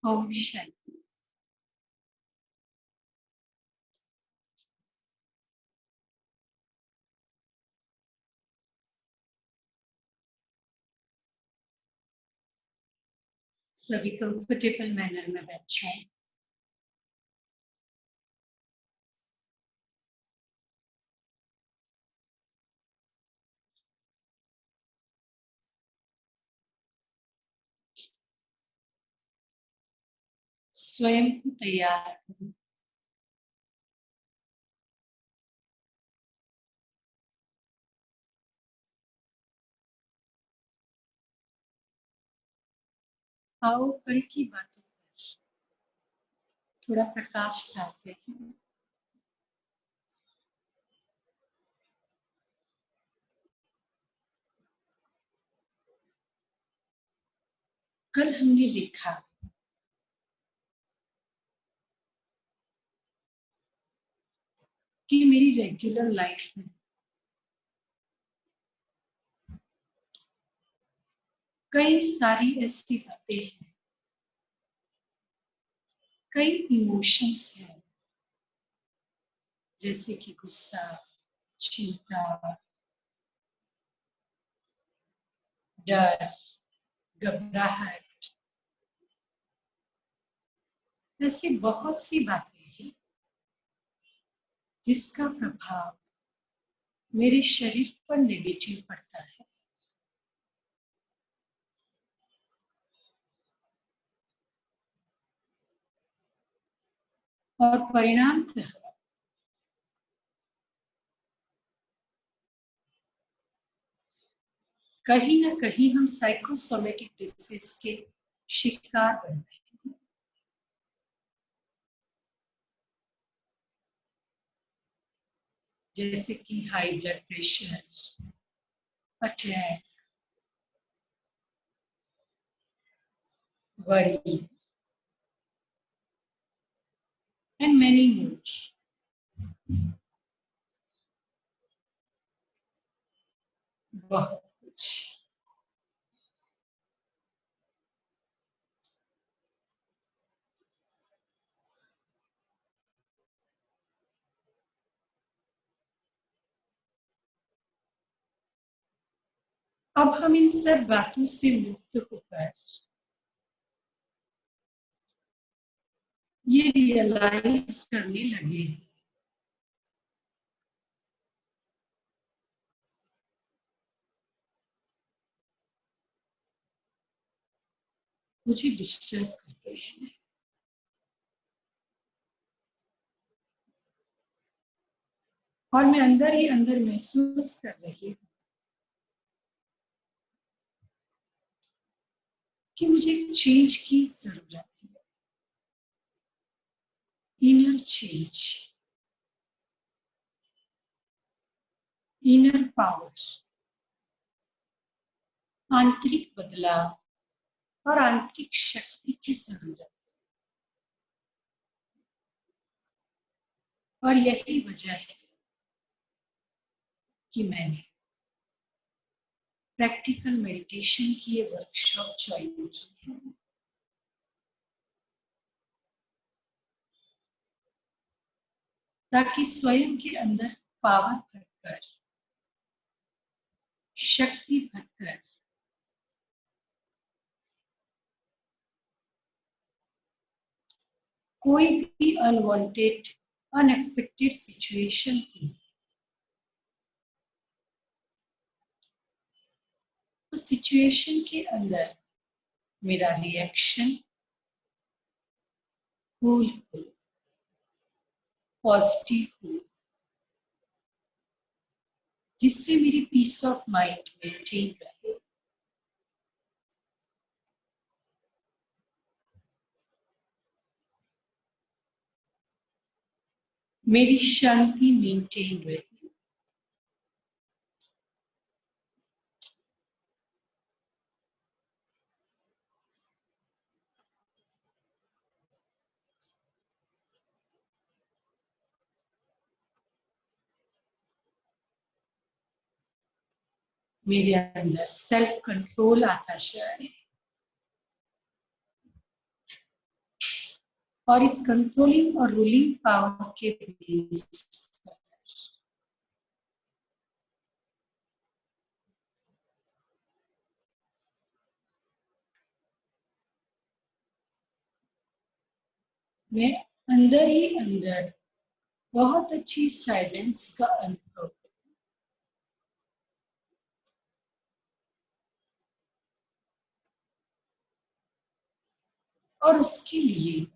ओम शांति। सभी comfortable manner में बैठ जाएं। स्वयं को तैयार करें। आओ कल की बातों पर थोड़ा प्रकाश डालते हैं। कल हमने देखा कि मेरी रेगुलर लाइफ में कई सारी ऐसी बातें हैं, कई इमोशंस हैं, जैसे कि गुस्सा, चिंता, डर, घबराहट। ऐसी बहुत सी बातें हैं जिसका प्रभाव मेरे शरीर पर नेगेटिव पड़ता है। और परिणामतः कहीं ना कहीं हम साइकोसोमेटिक डिसीज के शिकार बन रहे हैं। जैसे कि high blood pressure, attack, worry and many more. बहुत कुछ। अब हम इन सब बातों से मुक्त होकर ये रियलाइज करने लगे मुझे डिस्टर्ब करते हैं। और मैं अंदर ही अंदर महसूस कर रही हूँ कि मुझे चेंज की जरूरत है। इनर चेंज, इनर पावर, आंतरिक बदलाव और आंतरिक शक्ति की जरूरत। और यही वजह है कि मैंने प्रैक्टिकल मेडिटेशन की ये वर्कशॉप ज्वाइन की है। ताकि स्वयं के अंदर पावर भरकर, शक्ति भरकर कोई भी अनवांटेड, अनएक्सपेक्टेड सिचुएशन की उस सिचुएशन के अंदर मेरा रिएक्शन कूल हो, पॉजिटिव हो, जिससे मेरी पीस ऑफ माइंड मेंटेन रहे। मेरी शांति मेंटेन रहे। मेरे अंदर सेल्फ कंट्रोल आता जाए। और इस कंट्रोलिंग और रूलिंग पावर के बेस मैं अंदर ही अंदर बहुत अच्छी साइलेंस का अनुभव, और उसके लिए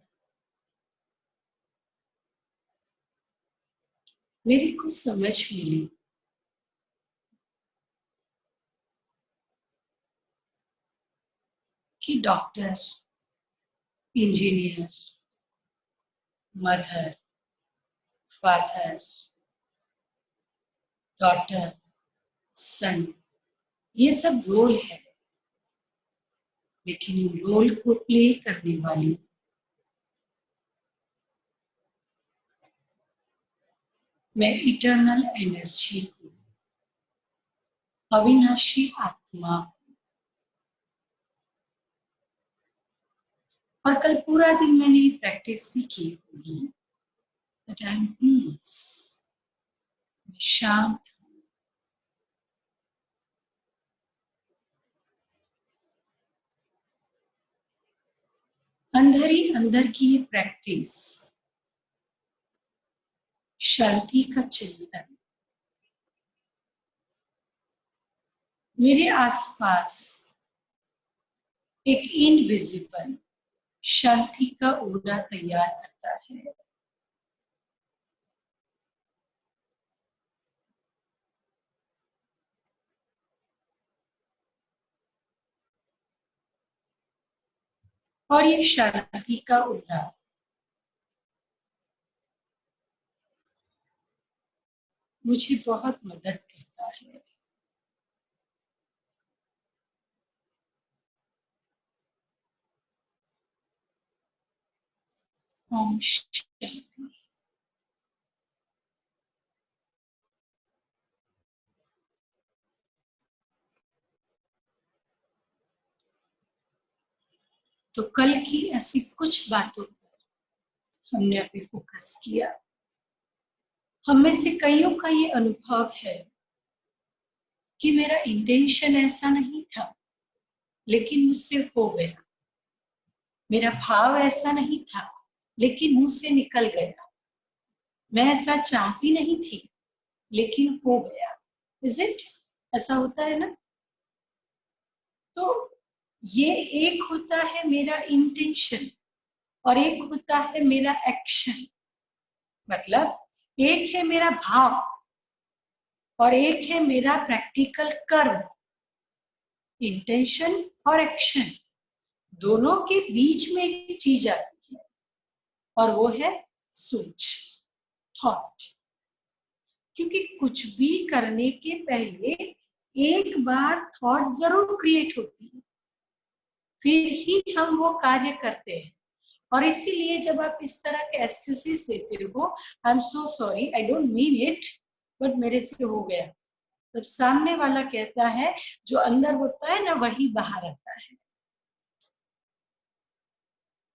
मेरे को समझ मिली कि doctor, engineer, mother, father, daughter, son, ये सब रोल है, लेकिन इन रोल को प्ले करने वाली मैं इटर्नल एनर्जी हूँ, अविनाशी आत्मा। और कल पूरा दिन मैंने ये प्रैक्टिस भी की होगी, दैट आई एम पीस, शांत। अंदर ही अंदर की ये प्रैक्टिस शांति का चिंतन मेरे आसपास एक इनविजिबल शांति का ओड़ा तैयार करता है। और ये शांति का ओड़ा मुझे बहुत मदद करता है। ओम शांति। तो कल की ऐसी कुछ बातों पर हमने अभी फोकस किया। हम में से कईयों का ये अनुभव है कि मेरा इंटेंशन ऐसा नहीं था, लेकिन मुझसे हो गया। मेरा भाव ऐसा नहीं था, लेकिन मुझसे निकल गया। मैं ऐसा चाहती नहीं थी, लेकिन हो गया। Is it? ऐसा होता है ना? तो ये एक होता है मेरा इंटेंशन और एक होता है मेरा एक्शन। मतलब एक है मेरा भाव और एक है मेरा प्रैक्टिकल कर्म। इंटेंशन और एक्शन दोनों के बीच में एक चीज आती है, और वो है सोच, थॉट। क्योंकि कुछ भी करने के पहले एक बार थॉट जरूर क्रिएट होती है, फिर ही हम वो कार्य करते हैं। और इसीलिए जब आप इस तरह के एक्सक्यूजेस देते हो, I am so sorry, I don't mean it, but मेरे से हो गया, तो सामने वाला कहता है जो अंदर होता है ना वही बाहर आता है।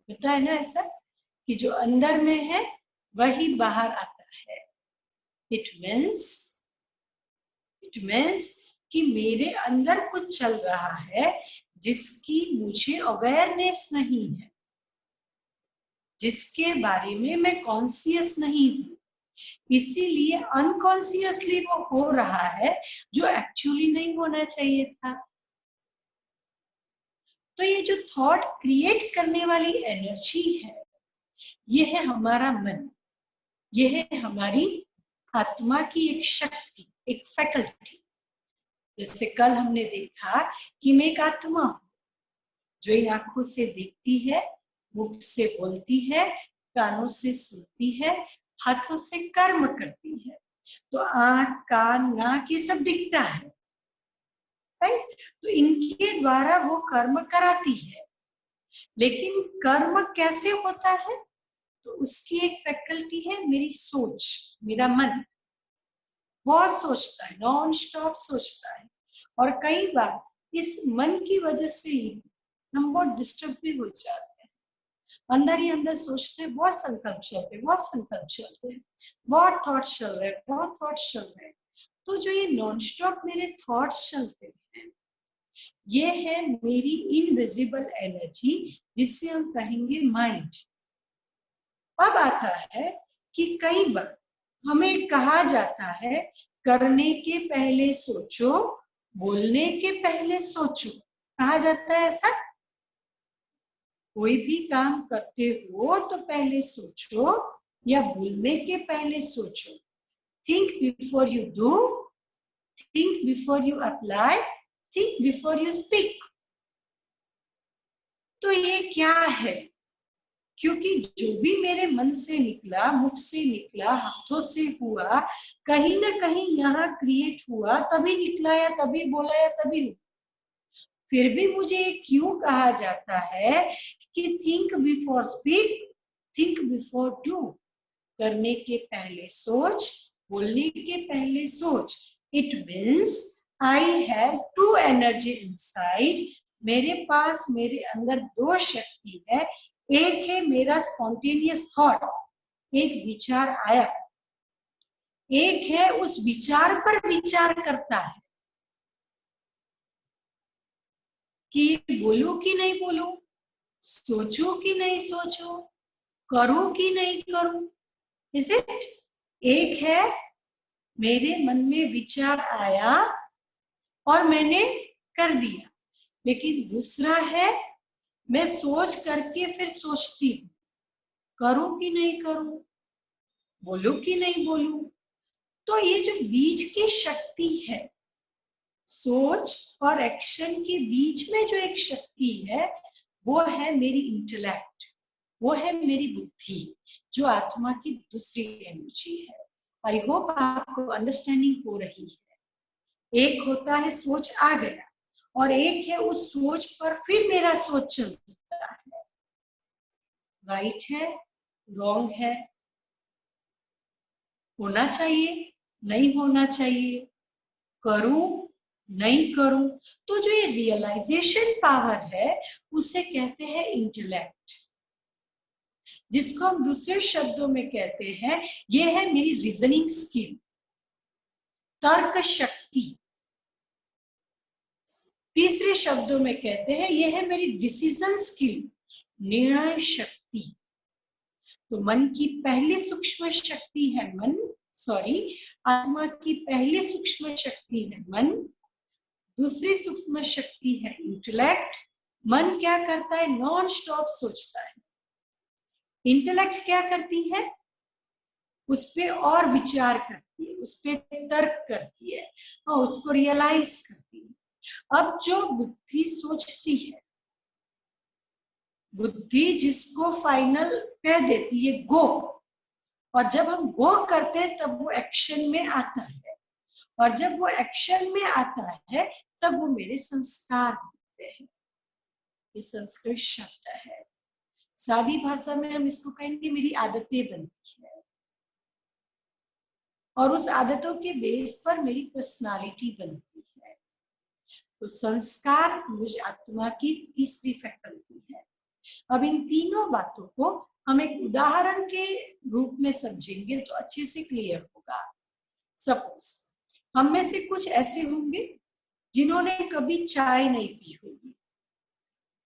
होता है ना ऐसा कि जो अंदर में है वही बाहर आता है। इट मीन्स कि मेरे अंदर कुछ चल रहा है जिसकी मुझे अवेयरनेस नहीं है, जिसके बारे में मैं कॉन्शियस नहीं हूं। इसीलिए अनकॉन्शियसली वो हो रहा है जो एक्चुअली नहीं होना चाहिए था। तो ये जो थॉट क्रिएट करने वाली एनर्जी है, ये है हमारा मन, ये है हमारी आत्मा की एक शक्ति, एक फैकल्टी। जैसे कल हमने देखा कि मैं एक आत्मा हूं जो इन आंखों से देखती है, मुख से बोलती है, कानों से सुनती है, हाथों से कर्म करती है। तो आंख, कान, नाक ये सब दिखता है, राइट? तो इनके द्वारा वो कर्म कराती है। लेकिन कर्म कैसे होता है? तो उसकी एक फैकल्टी है मेरी सोच, मेरा मन। बहुत सोचता है, नॉन स्टॉप सोचता है। और कई बार इस मन की वजह से ही हम बहुत डिस्टर्ब भी हो जाते हैं। अंदर ही अंदर सोचते हैं, बहुत संकल्प चलते हैं, बहुत संकल्प चलते हैं, बहुत थॉट्स चल रहे हैं, बहुत थॉट्स चल रहे हैं। तो जो ये नॉन स्टॉप मेरे थॉट्स चलते हैं, ये है मेरी इनविजिबल एनर्जी, जिससे हम कहेंगे माइंड। अब आता है कि कई बार हमें कहा जाता है करने के पहले सोचो, बोलने के पहले सोचो। कहा जाता है ऐसा, कोई भी काम करते हो तो पहले सोचो या बोलने के पहले सोचो। Think before you do, think before you apply, think before you speak. तो ये क्या है? क्योंकि जो भी मेरे मन से निकला, मुख से निकला, हाथों से हुआ, कहीं ना कहीं यहाँ क्रिएट हुआ, तभी निकला या तभी बोला या तभी हुआ। फिर भी मुझे क्यों कहा जाता है कि think before speak, think before do. करने के पहले सोच, बोलने के पहले सोच। It means I have to energy inside. मेरे पास, मेरे अंदर दो शक्ति है। एक है मेरा स्पॉन्टेनियस थॉट, एक विचार आया, एक है उस विचार पर विचार करता है कि बोलूं कि नहीं बोलूं, सोचूं कि नहीं सोचूं, करूं कि नहीं करूं। Is it? एक है मेरे मन में विचार आया और मैंने कर दिया, लेकिन दूसरा है मैं सोच करके फिर सोचती हूँ, करूं कि नहीं करूं, बोलूं कि नहीं बोलूं। तो ये जो बीच की शक्ति है, सोच और एक्शन के बीच में जो एक शक्ति है, वो है मेरी इंटेलेक्ट, वो है मेरी बुद्धि, जो आत्मा की दूसरी एनर्जी है। आई होप आपको अंडरस्टैंडिंग हो रही है। एक होता है सोच आ गया, और एक है उस सोच पर फिर मेरा सोच चलता है। राइट है, रॉन्ग है, होना चाहिए, नहीं होना चाहिए, करूं, नहीं करूं। तो जो ये रियलाइजेशन पावर है, उसे कहते हैं इंटेलेक्ट, जिसको हम दूसरे शब्दों में कहते हैं ये है मेरी रीजनिंग स्किल, तर्क शक्ति। तीसरे शब्दों में कहते हैं ये है मेरी डिसीजन स्किल, निर्णय शक्ति। तो मन की पहली सूक्ष्म शक्ति है मन, आत्मा की पहली सूक्ष्म शक्ति है मन, दूसरी सूक्ष्म शक्ति है इंटेलेक्ट। मन क्या करता है? नॉन स्टॉप सोचता है। इंटेलेक्ट क्या करती है? उस पर और विचार करती है, उस पर तर्क करती है और उसको रियलाइज करती है। अब जो बुद्धि सोचती है, बुद्धि जिसको फाइनल कह देती है गो, और जब हम गो करते हैं तब वो एक्शन में आता है, और जब वो एक्शन में आता है तब वो मेरे संस्कार होते हैं। ये संस्कृत शब्द है, सादी भाषा में हम इसको कहेंगे मेरी आदतें बनती है, और उस आदतों के बेस पर मेरी पर्सनालिटी बनती है। तो संस्कार मुझ आत्मा की तीसरी फैकल्टी है। अब इन तीनों बातों को हम एक उदाहरण के रूप में समझेंगे तो अच्छे से क्लियर होगा। सपोज हम में से कुछ ऐसे होंगे जिन्होंने कभी चाय नहीं पी होगी,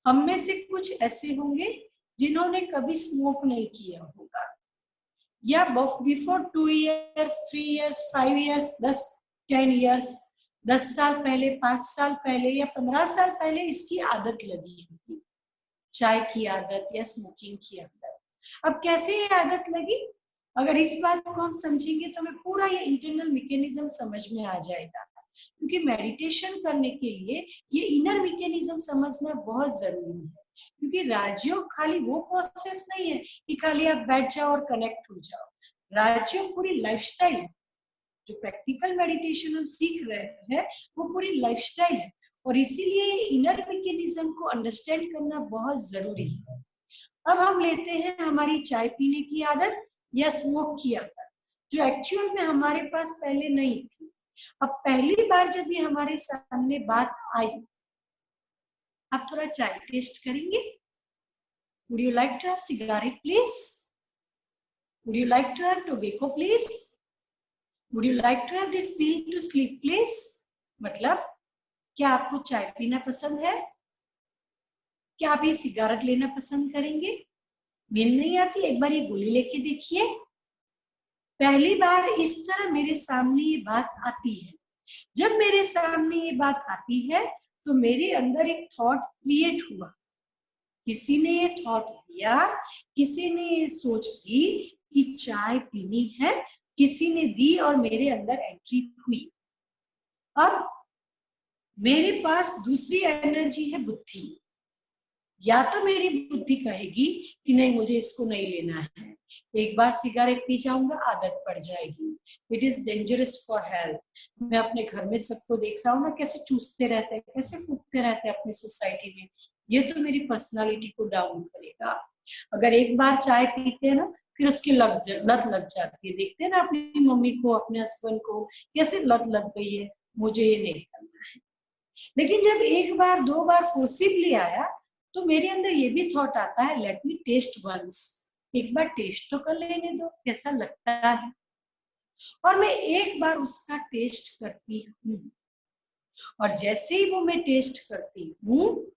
हम में से कुछ ऐसे होंगे जिन्होंने कभी स्मोक नहीं किया होगा, या before 2 years, 3 years, 5 years, 10 years, 10 साल पहले, 5 साल पहले या 15 साल पहले इसकी आदत लगी होगी, चाय की आदत या स्मोकिंग की आदत। अब कैसे ये आदत लगी? अगर इस बात को हम समझेंगे तो हमें पूरा ये इंटरनल मैकेनिज्म समझ में आ जाएगा। क्योंकि मेडिटेशन करने के लिए ये इनर मैकेनिज्म समझना बहुत जरूरी है। क्योंकि राजयोग खाली वो प्रोसेस नहीं है कि खाली आप बैठ जाओ और कनेक्ट हो जाओ। राजयोग पूरी लाइफस्टाइल है। जो प्रैक्टिकल मेडिटेशन हम सीख रहे हैं वो पूरी लाइफस्टाइल है, और इसीलिए इनर मैकेनिज्म को अंडरस्टैंड करना बहुत जरूरी है। अब हम लेते हैं हमारी चाय पीने की आदत या स्मोक की आदत, जो एक्चुअल में हमारे पास पहले नहीं थी। अब पहली बार जब ये हमारे सामने बात आई, आप थोड़ा चाय टेस्ट करेंगे? Would you like to have cigarette, please? Would you like to have tobacco, please? Would you like to have this pill to sleep, please? मतलब क्या आपको चाय पीना पसंद है? क्या आप ये सिगारेट लेना पसंद करेंगे? नींद नहीं आती? एक बार ये गोली लेके देखिए। पहली बार इस तरह मेरे सामने ये बात आती है। जब मेरे सामने ये बात आती है तो मेरे अंदर एक थॉट क्रिएट हुआ। किसी ने ये थॉट दिया, किसी ने ये सोच दी कि चाय पीनी है, किसी ने दी और मेरे अंदर एंट्री हुई। अब मेरे पास दूसरी एनर्जी है बुद्धि। या तो मेरी बुद्धि कहेगी कि नहीं, मुझे इसको नहीं लेना है, एक बार सिगरेट पी जाऊंगा आदत पड़ जाएगी, it is dangerous for health. मैं अपने घर में सबको देख रहा हूँ ना, कैसे चूसते रहते हैं, कैसे फूकते रहते हैं अपनी सोसाइटी में, ये तो मेरी पर्सनालिटी को डाउन करेगा। अगर एक बार चाय पीते हैं ना, फिर उसकी लत लग जाती है। देखते हैं ना अपनी मम्मी को, अपने हस्बैंड को, कैसे लत लग गई है, मुझे ये नहीं करना है। लेकिन जब एक बार दो बार फोर्सिबली आया तो मेरे अंदर ये भी थॉट आता है, लेट मी टेस्ट वंस, एक बार टेस्ट तो कर लेने दो कैसा लगता है। और मैं एक बार उसका टेस्ट करती हूँ, और जैसे ही वो मैं टेस्ट करती हूँ,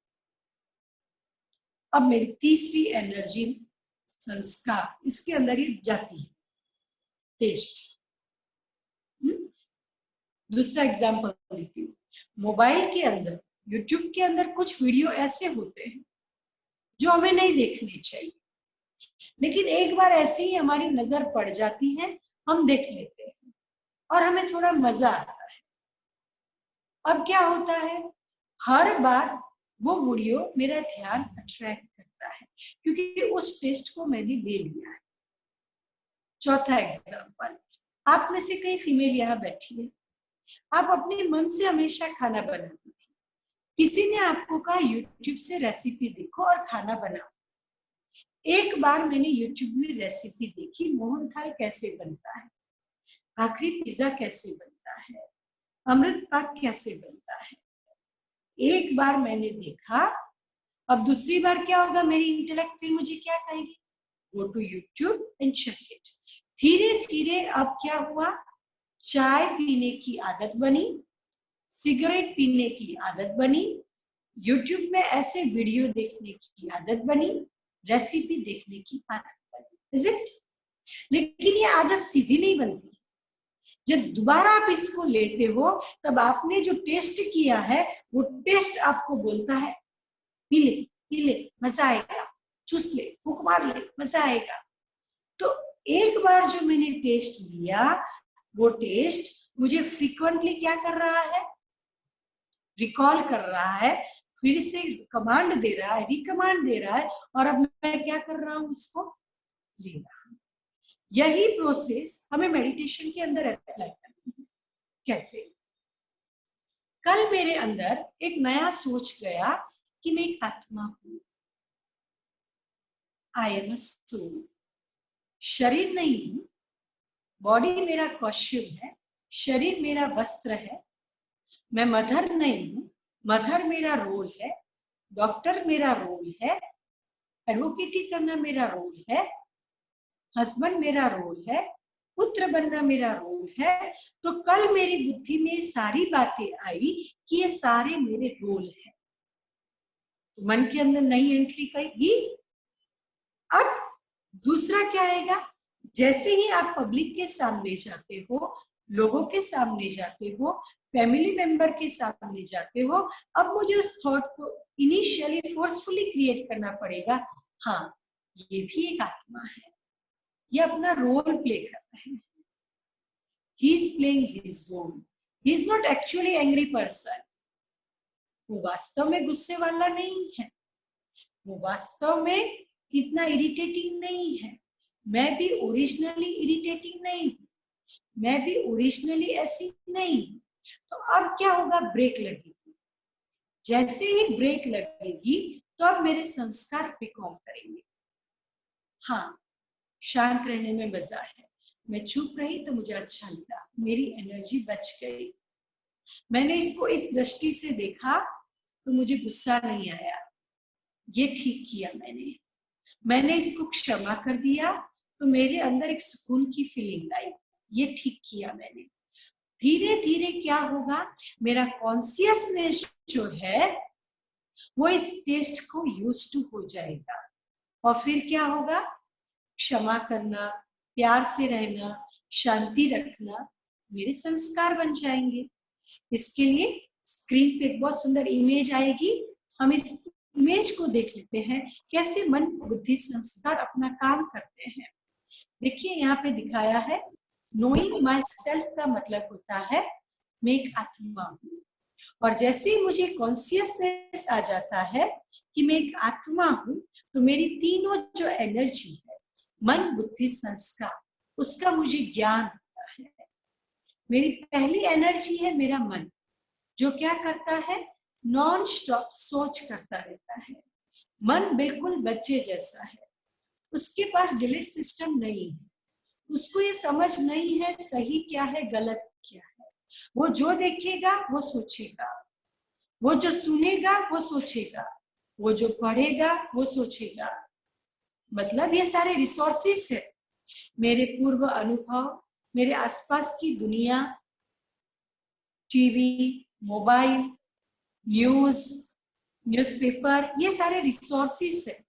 अब मेरी तीसरी एनर्जी संस्कार इसके अंदर ही जाती है, टेस्ट। दूसरा एग्जाम्पल देती हूँ। मोबाइल के अंदर, यूट्यूब के अंदर कुछ वीडियो ऐसे होते हैं जो हमें नहीं देखने चाहिए, लेकिन एक बार ऐसे ही हमारी नजर पड़ जाती है, हम देख लेते हैं और हमें थोड़ा मजा आता है। अब क्या होता है, हर बार वो वीडियो मेरा ध्यान अट्रैक्ट करता है क्योंकि उस टेस्ट को मैंने ले लिया है। चौथा एग्जाम्पल, आप में से कई फीमेल यहाँ बैठी है, आप अपने मन से हमेशा खाना बनाती थी, किसी ने आपको कहा यूट्यूब से रेसिपी देखो और खाना बनाओ। एक बार मैंने यूट्यूब में रेसिपी देखी, मोहन थाल कैसे बनता है, आखिरी पिज्जा कैसे बनता है, अमृत पाक कैसे बनता है। एक बार मैंने देखा, अब दूसरी बार क्या होगा, मेरी इंटेलेक्ट फिर मुझे क्या कहेगी, go to YouTube and check it. धीरे धीरे अब क्या हुआ, चाय पीने की आदत बनी, सिगरेट पीने की आदत बनी, यूट्यूब में ऐसे वीडियो देखने की आदत बनी, रेसिपी देखने की आदत बनी। Is it? लेकिन ये आदत सीधी नहीं बनती। जब दोबारा आप इसको लेते हो तब आपने जो टेस्ट किया है वो टेस्ट आपको बोलता है पी ले मजा आएगा, चूस ले, फूंक मार ले, मजा आएगा। तो एक बार जो मैंने टेस्ट लिया, वो टेस्ट मुझे फ्रीक्वेंटली क्या कर रहा है, रिकॉल कर रहा है, फिर से कमांड दे रहा है, रिकमांड दे रहा है, और अब मैं क्या कर रहा हूं, उसको ले रहा हूं। यही प्रोसेस हमें मेडिटेशन के अंदर अप्लाई करनी है। कैसे? कल मेरे अंदर एक नया सोच गया कि मैं एक आत्मा हूं, आई एम अ सोल। शरीर नहीं हूं, बॉडी मेरा कॉस्ट्यूम है, शरीर मेरा वस्त्र है। मैं मदर नहीं हूं, मदर मेरा रोल है, डॉक्टर मेरा रोल है, एडवोकेटी करना मेरा रोल है, हस्बैंड मेरा रोल है, पुत्र बनना मेरा रोल है। तो कल मेरी बुद्धि में सारी बातें आई कि ये सारे मेरे रोल हैं। तो मन के अंदर नई एंट्री करेगी। अब दूसरा क्या आएगा, जैसे ही आप पब्लिक के सामने जाते हो, लोगों के सामने जाते हो, फैमिली मेंबर के सामने जाते हो, अब मुझे उस थॉट को इनिशियली फोर्सफुली क्रिएट करना पड़ेगा, हाँ ये भी एक आत्मा है, ये अपना रोल प्ले कर रहे हैं। He is playing his role. He is not actually angry person. वो वास्तव में गुस्से वाला नहीं है, वो वास्तव में इतना इरिटेटिंग नहीं है। मैं भी ओरिजिनली इरिटेटिंग नहीं हूं, मैं भी ओरिजिनली ऐसी नहीं हूं। तो अब क्या होगा, ब्रेक लगेगी। जैसे ही ब्रेक लगेगी तो अब मेरे संस्कार पे काम करेंगे। हाँ, शांत रहने में मजा है। मैं चुप रही तो मुझे अच्छा लगा, मेरी एनर्जी बच गई। मैंने इसको इस दृष्टि से देखा तो मुझे गुस्सा नहीं आया, ये ठीक किया मैंने। मैंने इसको क्षमा कर दिया तो मेरे अंदर एक सुकून की फीलिंग आई, ये ठीक किया मैंने। धीरे धीरे क्या होगा, मेरा कॉन्शियसनेस जो है वो इस टेस्ट को यूज टू हो जाएगा। और फिर क्या होगा, क्षमा करना, प्यार से रहना, शांति रखना मेरे संस्कार बन जाएंगे। इसके लिए स्क्रीन पे एक बहुत सुंदर इमेज आएगी, हम इस इमेज को देख लेते हैं कैसे मन बुद्धि संस्कार अपना काम करते हैं। देखिए यहाँ पे दिखाया है, नोइंग माई सेल्फ का मतलब होता है मैं एक आत्मा हूँ। और जैसे ही मुझे कॉन्शियसनेस आ जाता है कि मैं एक आत्मा हूँ, तो मेरी तीनों जो एनर्जी है, मन बुद्धि संस्कार, उसका मुझे ज्ञान होता है। मेरी पहली एनर्जी है मेरा मन, जो क्या करता है, नॉन स्टॉप सोच करता रहता है। मन बिल्कुल बच्चे जैसा है, उसके पास डिलीट सिस्टम नहीं है, उसको ये समझ नहीं है सही क्या है गलत क्या है। वो जो देखेगा वो सोचेगा, वो जो सुनेगा वो सोचेगा, वो जो पढ़ेगा वो सोचेगा। मतलब ये सारे रिसोर्सेस है, मेरे पूर्व अनुभव, मेरे आसपास की दुनिया, टीवी, मोबाइल, न्यूज, न्यूज़पेपर, ये सारे रिसोर्सेस है।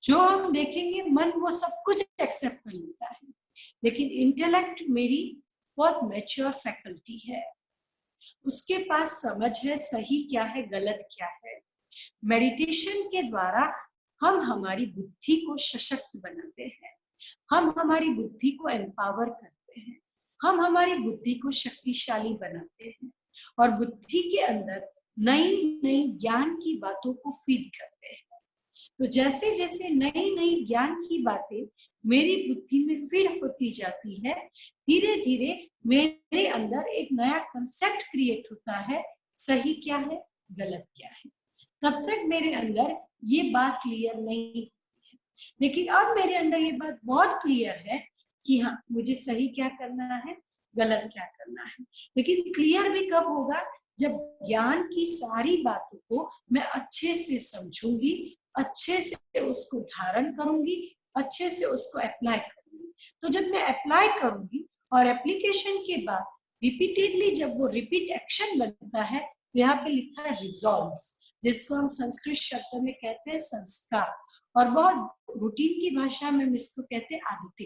जो हम देखेंगे मन वो सब कुछ एक्सेप्ट कर लेता है। लेकिन इंटेलेक्ट मेरी बहुत मैच्योर फैकल्टी है, उसके पास समझ है सही क्या है गलत क्या है। मेडिटेशन के द्वारा हम हमारी बुद्धि को सशक्त बनाते हैं, हम हमारी बुद्धि को एम्पावर करते हैं, हम हमारी बुद्धि को शक्तिशाली बनाते हैं और बुद्धि के अंदर नई नई ज्ञान की बातों को फीड करते हैं। तो जैसे जैसे नई नई ज्ञान की बातें मेरी बुद्धि में फीड होती जाती है, धीरे धीरे मेरे अंदर एक नया कंसेप्ट क्रिएट होता है, सही क्या है गलत क्या है। तब तक मेरे अंदर ये बात क्लियर नहीं होती है, लेकिन अब मेरे अंदर ये बात बहुत क्लियर है कि हाँ मुझे सही क्या करना है गलत क्या करना है। लेकिन क्लियर भी कब होगा, जब ज्ञान की सारी बातों को मैं अच्छे से समझूंगी, अच्छे से उसको धारण करूंगी, अच्छे से उसको अप्लाई करूंगी। तो जब मैं अप्लाई करूंगी और एप्लीकेशन के बाद रिपीटेडली जब वो रिपीट एक्शन बनता है, तो यहाँ पे लिखा है रिजॉल्व, जिसको हम संस्कृत शब्द में कहते हैं संस्कार, और बहुत रूटीन की भाषा में हम इसको कहते हैं आदतें,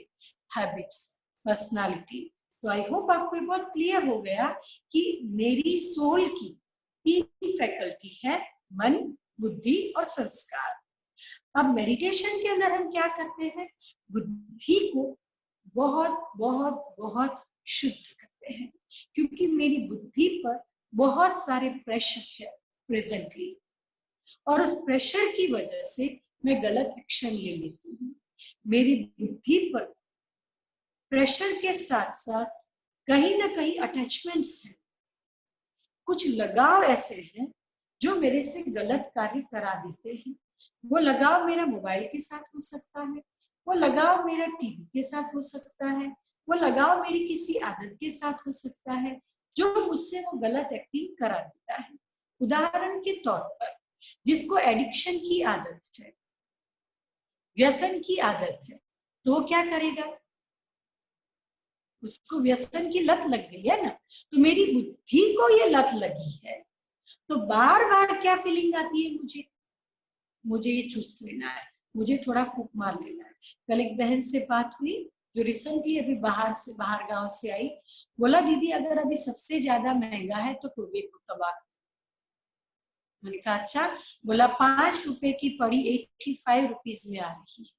हैबिट्स, पर्सनालिटी। तो आई होप आपको ये बहुत क्लियर हो गया कि मेरी सोल की तीन फैकल्टी है, मन, बुद्धि और संस्कार। अब मेडिटेशन के अंदर हम क्या करते हैं, बुद्धि को बहुत बहुत बहुत शुद्ध करते हैं, क्योंकि मेरी बुद्धि पर बहुत सारे प्रेशर है प्रेजेंटली, और उस प्रेशर की वजह से मैं गलत एक्शन ले लेती हूँ। मेरी बुद्धि पर प्रेशर के साथ साथ कहीं ना कहीं अटैचमेंट्स हैं, कुछ लगाव ऐसे हैं जो मेरे से गलत कार्य करा देते हैं। वो लगाव मेरा मोबाइल के साथ हो सकता है, वो लगाव मेरा टीवी के साथ हो सकता है, वो लगाव मेरी किसी आदत के साथ हो सकता है जो मुझसे वो गलत एक्टिंग करा देता है। उदाहरण के तौर पर जिसको एडिक्शन की आदत है, व्यसन की आदत है, तो वो क्या करेगा, उसको व्यसन की लत लग गई है ना। तो मेरी बुद्धि को ये लत लगी है, तो बार बार क्या फीलिंग आती है, मुझे ये चूस लेना है, मुझे थोड़ा फूक मार लेना है। कल एक बहन से बात हुई जो रिसेंटली अभी बाहर गांव से आई, बोला दीदी अगर अभी सबसे ज्यादा महंगा है तो टोबे को तबाह। मैंने कहा अच्छा, बोला 5 रुपए की पड़ी 85 रुपीज में आ रही है।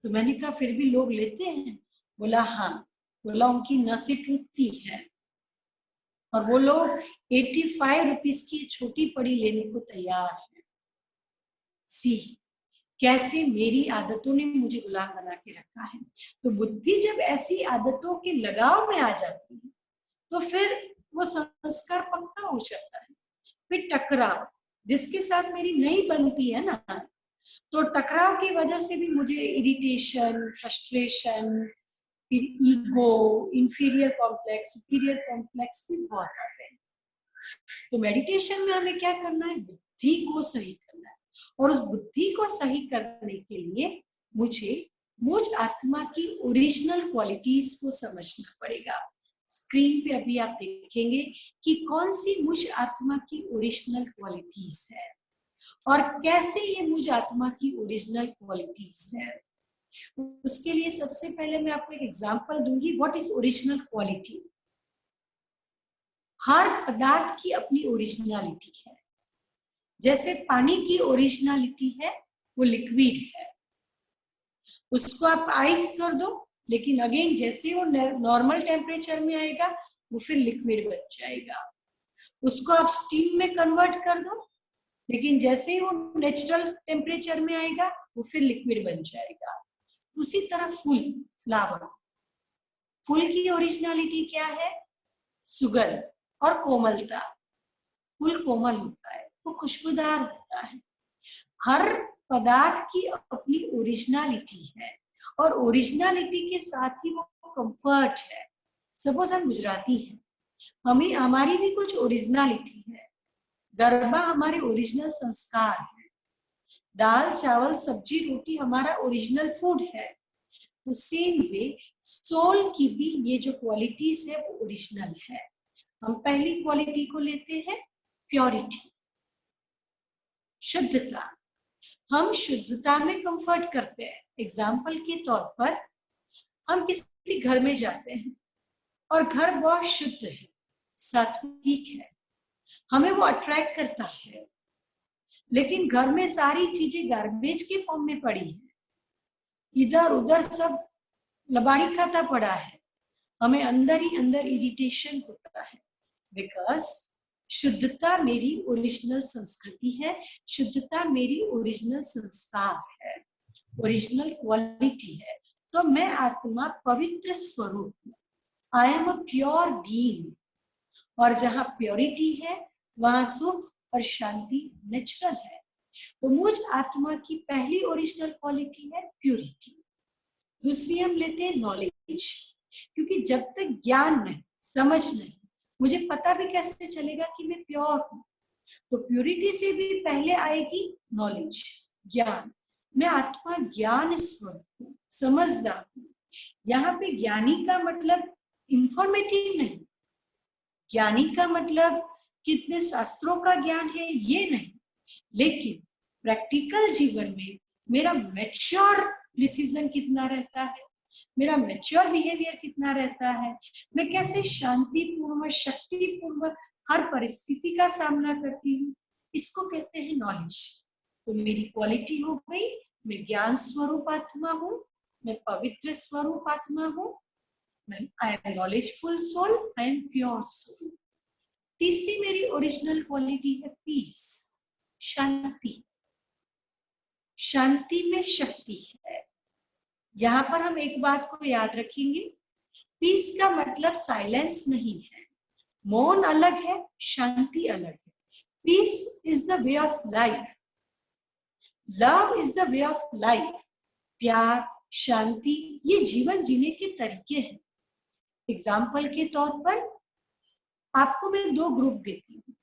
तो मैंने कहा फिर भी लोग लेते हैं, बोला हाँ, बोला उनकी नसें टूटती है और वो लोग 85 रुपीज की छोटी पड़ी लेने को तैयार है। सी कैसे मेरी आदतों ने मुझे गुलाम बना के रखा है। तो बुद्धि जब ऐसी आदतों के लगाव में आ जाती है तो फिर वो संस्कार पक्का हो जाता है। फिर टकराव जिसके साथ मेरी नहीं बनती है ना, तो टकराव की वजह से भी मुझे इरिटेशन, फ्रस्ट्रेशन, फिर ego, inferior complex, superior complex भी बहुत आते हैं। तो मेडिटेशन में हमें क्या करना है, बुद्धि को सही करना है। और उस बुद्धि को सही करने के लिए मुझे मुझ आत्मा की ओरिजिनल क्वालिटीज को समझना पड़ेगा। स्क्रीन पे अभी आप देखेंगे कि कौन सी मुझ आत्मा की ओरिजिनल क्वालिटीज है और कैसे ये मुझ आत्मा की ओरिजिनल क्वालिटीज है। उसके लिए सबसे पहले मैं आपको एक एग्जांपल दूंगी। What is original quality? हर पदार्थ की अपनी ओरिजिनलिटी है। जैसे पानी की ओरिजिनलिटी है वो लिक्विड है, उसको आप आइस कर दो, लेकिन अगेन जैसे वो नॉर्मल टेम्परेचर में आएगा वो फिर लिक्विड बन जाएगा। उसको आप स्टीम में कन्वर्ट कर दो, लेकिन जैसे ही वो नेचुरल टेम्परेचर में आएगा वो फिर लिक्विड बन जाएगा। उसी तरह फ्लावर, फूल की ओरिजिनलिटी क्या है? सुगंध और कोमलता। फूल कोमल होता है, वो खुशबूदार होता है। हर पदार्थ की अपनी ओरिजिनलिटी है और ओरिजिनलिटी के साथ ही वो कंफर्ट है। सपोज हम गुजराती हैं, हमें हमारी भी कुछ ओरिजिनलिटी है। गरबा हमारे ओरिजिनल संस्कार है। दाल चावल सब्जी रोटी हमारा ओरिजिनल फूड है। तो सेम वे सोल की भी ये जो क्वालिटीज है वो ओरिजिनल है। हम पहली क्वालिटी को लेते हैं प्योरिटी, शुद्धता। हम शुद्धता में कंफर्ट करते हैं। एग्जाम्पल के तौर पर हम किसी घर में जाते हैं और घर बहुत शुद्ध है, सात्विक है, हमें वो अट्रैक्ट करता है। लेकिन घर में सारी चीजें गार्बेज के फॉर्म में पड़ी है, इधर उधर सब लबाड़ी खाता पड़ा है, हमें अंदर ही अंदर इरिटेशन होता है। बिकॉज शुद्धता मेरी ओरिजिनल संस्कृति है, शुद्धता मेरी ओरिजिनल संस्कार है, ओरिजिनल क्वालिटी है। तो मैं आत्मा पवित्र स्वरूप हूँ। I am a pure being. और जहाँ प्योरिटी है वहां सुख और शांति नेचुरल है। तो मुझ आत्मा की पहली ओरिजिनल क्वालिटी है प्योरिटी। दूसरी हम लेते हैं नॉलेज, क्योंकि जब तक ज्ञान नहीं, समझ नहीं, मुझे पता भी कैसे चलेगा कि मैं प्योर हूँ। तो प्योरिटी से भी पहले आएगी नॉलेज, ज्ञान। मैं आत्मा ज्ञान स्वरूप हूँ, समझदार हूँ। यहाँ पे ज्ञानी का मतलब इंफॉर्मेटिव नहीं, ज्ञानी का मतलब कितने शास्त्रों का ज्ञान है ये नहीं, लेकिन प्रैक्टिकल जीवन में मेरा मैच्योर डिसीजन कितना रहता है, मेरा मैच्योर बिहेवियर कितना रहता है, मैं कैसे शांतिपूर्वक शक्तिपूर्वक हर परिस्थिति का सामना करती हूँ, इसको कहते हैं नॉलेज। तो मेरी क्वालिटी हो गई, मैं ज्ञान स्वरूप आत्मा हूँ, मैं पवित्र स्वरूप आत्मा हूँ, I am knowledgeful soul, I am pure soul. तीसरी मेरी ओरिजिनल क्वालिटी है पीस, शांति। शांति में शक्ति है। यहाँ पर हम एक बात को याद रखेंगे, पीस का मतलब साइलेंस नहीं है। मौन अलग है, शांति अलग है। Peace is the way of life, love is the way of life. प्यार, शांति ये जीवन जीने के तरीके हैं। एग्जाम्पल के तौर पर आपको मैं दो ग्रुप देती हूँ।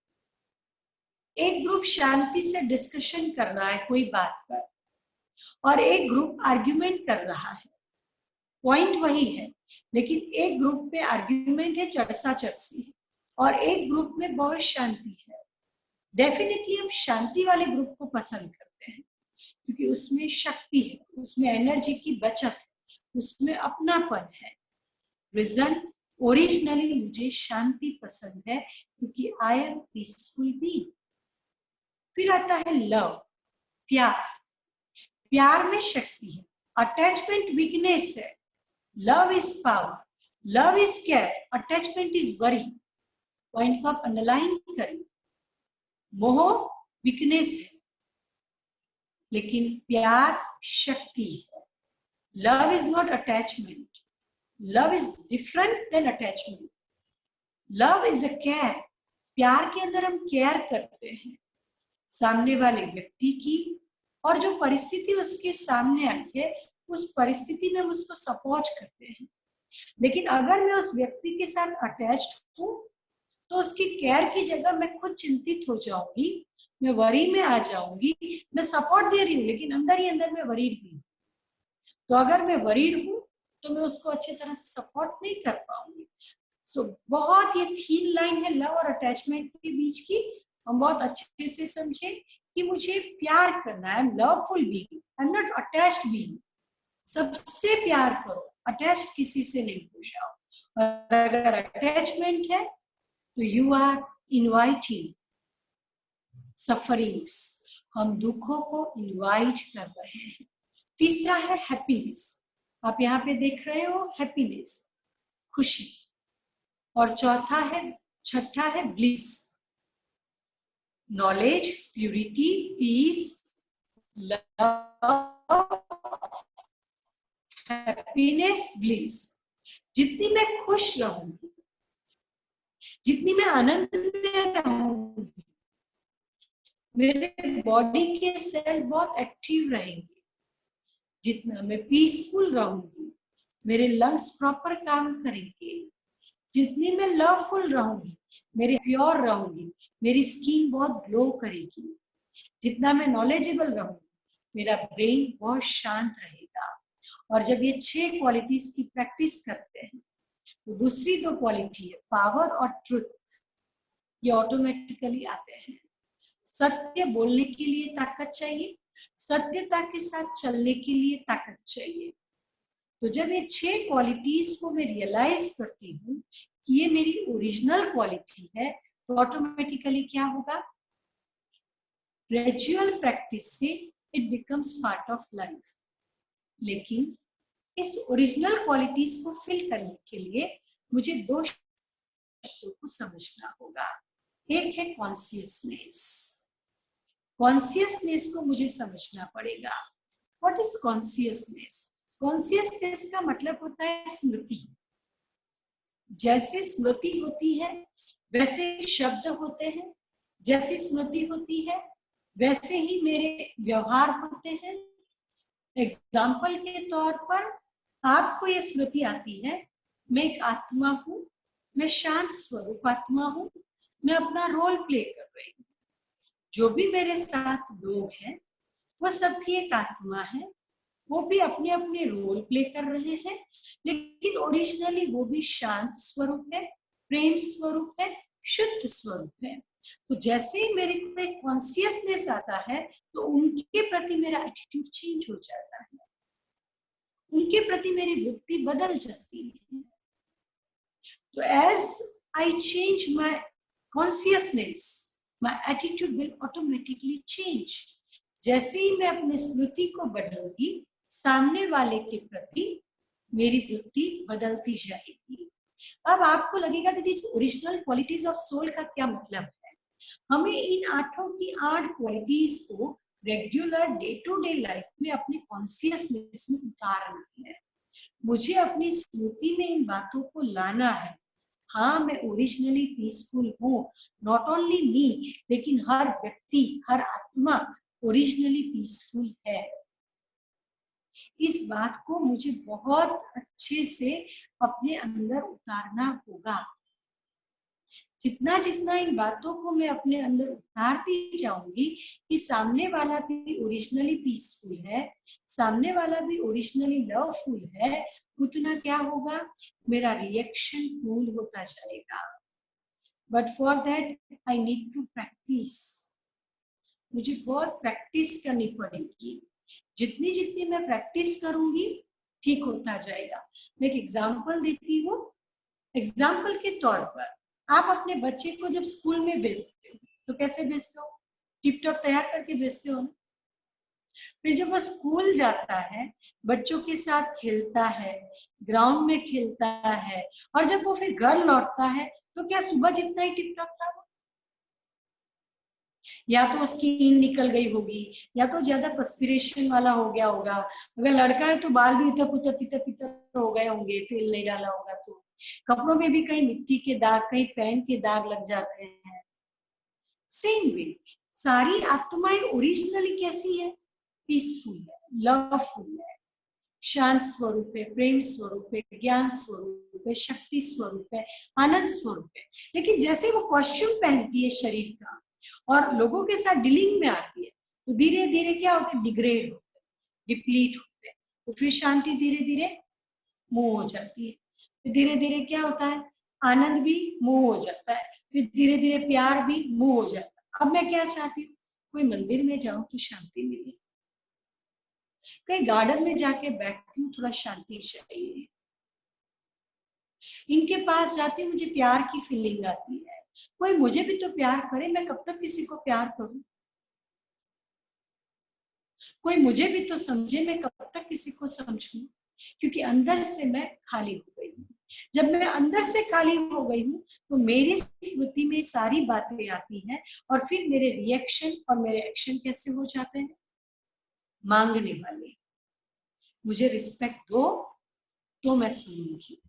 एक ग्रुप शांति से डिस्कशन कर रहा है कोई बात पर, और एक ग्रुप आर्ग्यूमेंट कर रहा है। पॉइंट वही है, लेकिन एक ग्रुप में आर्ग्यूमेंट है, चर्चा चर्ची है, और एक ग्रुप में बहुत शांति है। डेफिनेटली हम शांति वाले ग्रुप को पसंद करते हैं, क्योंकि उसमें शक्ति है, उसमें एनर्जी की बचत है, उसमें अपनापन है। रीजन, ओरिजिनली मुझे शांति पसंद है, क्योंकि आई एम पीसफुल बीइंग। फिर आता है लव, प्यार। प्यार में शक्ति है, अटैचमेंट वीकनेस है। Love is power, love is care, attachment is worry. Point को आप अंडरलाइन करें। मोह वीकनेस है, लेकिन प्यार शक्ति है। Love is not attachment, love is different than attachment. Love is a care. प्यार के अंदर हम केयर करते हैं सामने वाले व्यक्ति की, और जो परिस्थिति उसके सामने आई है उस परिस्थिति में हम उसको सपोर्ट करते हैं। लेकिन अगर मैं उस व्यक्ति के साथ अटैच्ड हूँ तो उसकी केयर की जगह मैं खुद चिंतित हो जाऊंगी, मैं वरी में आ जाऊंगी। मैं सपोर्ट दे रही हूँ लेकिन अंदर ही अंदर मैं वरीड भी हूँ। तो अगर मैं वरीड हूँ तो मैं उसको अच्छी तरह से सपोर्ट नहीं कर पाऊंगी। सो बहुत ये थीन लाइन है लव और अटैचमेंट के बीच की, हम बहुत अच्छे से समझे कि मुझे प्यार करना है। I am loveful being, I am not attached being. सबसे प्यार करो, अटैच्ड किसी से नहीं हो जाओ। और अगर अटैचमेंट है तो यू आर इनवाइटिंग सफरिंग्स, हम दुखों को इनवाइट कर रहे हैं। तीसरा है हैप्पीनेस, आप यहाँ पे देख रहे हो हैप्पीनेस, खुशी। और छठा है bliss, knowledge, purity, peace, love, happiness, bliss. जितनी मैं खुश रहूंगी, जितनी मैं आनंद में रहूंगी, मेरे बॉडी के सेल बहुत एक्टिव रहेंगे। जितना मैं पीसफुल रहूंगी, मेरे लंग्स प्रॉपर काम करेंगे। जितनी मैं लवफुल रहूंगी, मेरे प्योर रहूंगी, मेरी स्किन बहुत ग्लो करेगी। जितना मैं नॉलेजेबल रहूंगी, मेरा ब्रेन बहुत शांत रहेगा। और जब ये 6 क्वालिटीज की प्रैक्टिस करते हैं तो दूसरी 2 क्वालिटी है पावर और ट्रुथ, ये ऑटोमेटिकली आते हैं। सत्य बोलने के लिए ताकत चाहिए, सत्यता के साथ चलने के लिए ताकत चाहिए। तो जब ये 6 क्वालिटीज को मैं रियलाइज करती हूँ कि ये मेरी ओरिजिनल क्वालिटी है, तो ऑटोमेटिकली क्या होगा, ग्रेजुअल प्रैक्टिस से it becomes part of life. लेकिन इस ओरिजिनल क्वालिटीज को फिल करने के लिए मुझे 2 शब्दों को समझना होगा। एक है कॉन्शियसनेस, कॉन्शियसनेस को मुझे समझना पड़ेगा। What is consciousness? कॉन्शियसनेस का मतलब होता है स्मृति। जैसे स्मृति होती है वैसे शब्द होते हैं, जैसी स्मृति होती है वैसे ही मेरे व्यवहार होते हैं। एग्जाम्पल के तौर पर आपको ये स्मृति आती है, मैं एक आत्मा हूं, मैं शांत स्वरूप आत्मा हूं, मैं अपना रोल प्ले कर रही हूँ। जो भी मेरे साथ लोग हैं वो सब भी एक आत्मा है, वो भी अपने अपने रोल प्ले कर रहे हैं, लेकिन ओरिजिनली वो भी शांत स्वरूप है, प्रेम स्वरूप है, शुद्ध स्वरूप है। तो जैसे ही मेरे को एक कॉन्शियसनेस आता है तो उनके प्रति मेरा एटीट्यूड चेंज हो जाता है, उनके प्रति मेरी वृत्ति बदल जाती है। तो as I change my consciousness, my attitude will automatically change. जैसे ही मैं अपनी स्मृति को बदलूंगी, सामने वाले के प्रति मेरी वृत्ति बदलती जाएगी। अब आपको लगेगा दीदी ओरिजिनल क्वालिटीज ऑफ सोल का क्या मतलब है? हमें इन 8 क्वालिटीज को regular day to day life में अपने कॉन्शियसनेस में उतारना है। मुझे अपनी स्मृति में इन बातों को लाना है। हाँ, मैं ओरिजिनली पीसफुल हूँ, नॉट ओनली मी, लेकिन हर व्यक्ति, हर आत्मा ओरिजिनली पीसफुल है। इस बात को मुझे बहुत अच्छे से अपने अंदर उतारना होगा। जितना जितना इन बातों को मैं अपने अंदर उतारती जाऊंगी कि सामने वाला भी ओरिजिनली पीसफुल है, सामने वाला भी ओरिजिनली लवफुल है, उतना क्या होगा, मेरा रिएक्शन कूल होता जाएगा। But for that I need to practise, मुझे बहुत प्रैक्टिस करनी पड़ेगी। जितनी जितनी मैं प्रैक्टिस करूंगी ठीक होता जाएगा। मैं एक एग्जाम्पल देती हूँ। एग्जाम्पल के तौर पर आप अपने बच्चे को जब स्कूल में भेजते हो तो कैसे भेजते हो? टिप टॉप तैयार करके भेजते हो ना। फिर जब वो स्कूल जाता है, बच्चों के साथ खेलता है, ग्राउंड में खेलता है, और जब वो फिर घर लौटता है तो क्या सुबह जितना ही टिप टॉप था वो? या तो उसकी नींद निकल गई होगी, या तो ज्यादा पर्सपिरेशन वाला हो गया होगा। अगर लड़का है तो बाल भी इतर पुतर तितर पितर हो गए होंगे, तेल नहीं डाला होगा तो। कपड़ों में भी कहीं मिट्टी के दाग, कहीं पैंट के दाग लग जाते हैं। सेम वे सारी आत्माएं ओरिजिनली कैसी है? पीसफुल है, लवफुल है। शांत स्वरूप है, प्रेम स्वरूप है, ज्ञान स्वरूप है, शक्ति स्वरूप है, आनंद स्वरूप है। लेकिन जैसे वो कॉस्ट्यूम पहनती है शरीर का और लोगों के साथ डीलिंग में आती है, तो धीरे धीरे क्या होता है, डिग्रेड होते हैं, डिप्लीट होते हैं। तो फिर शांति धीरे धीरे मूव हो जाती है। फिर धीरे धीरे क्या होता है, आनंद भी मूव हो जाता है। फिर धीरे धीरे प्यार भी मूव हो जाता है। अब मैं क्या चाहती हूँ, कोई मंदिर में जाऊं तो शांति मिले, कहीं गार्डन में जाके बैठती हूँ, थोड़ा शांति चाहिए, इनके पास जाती हूँ, मुझे प्यार की फीलिंग आती है, कोई मुझे भी तो प्यार करे, मैं कब तक किसी को प्यार करूं, कोई मुझे भी तो समझे, मैं कब तक किसी को समझूं, क्योंकि अंदर से मैं खाली हो गई हूँ। जब मैं अंदर से खाली हो गई हूँ तो मेरी स्मृति में सारी बातें आती हैं और फिर मेरे रिएक्शन और मेरे एक्शन कैसे हो जाते हैं, मांगने वाले। मुझे रिस्पेक्ट दो तो मैं सुनूंगी,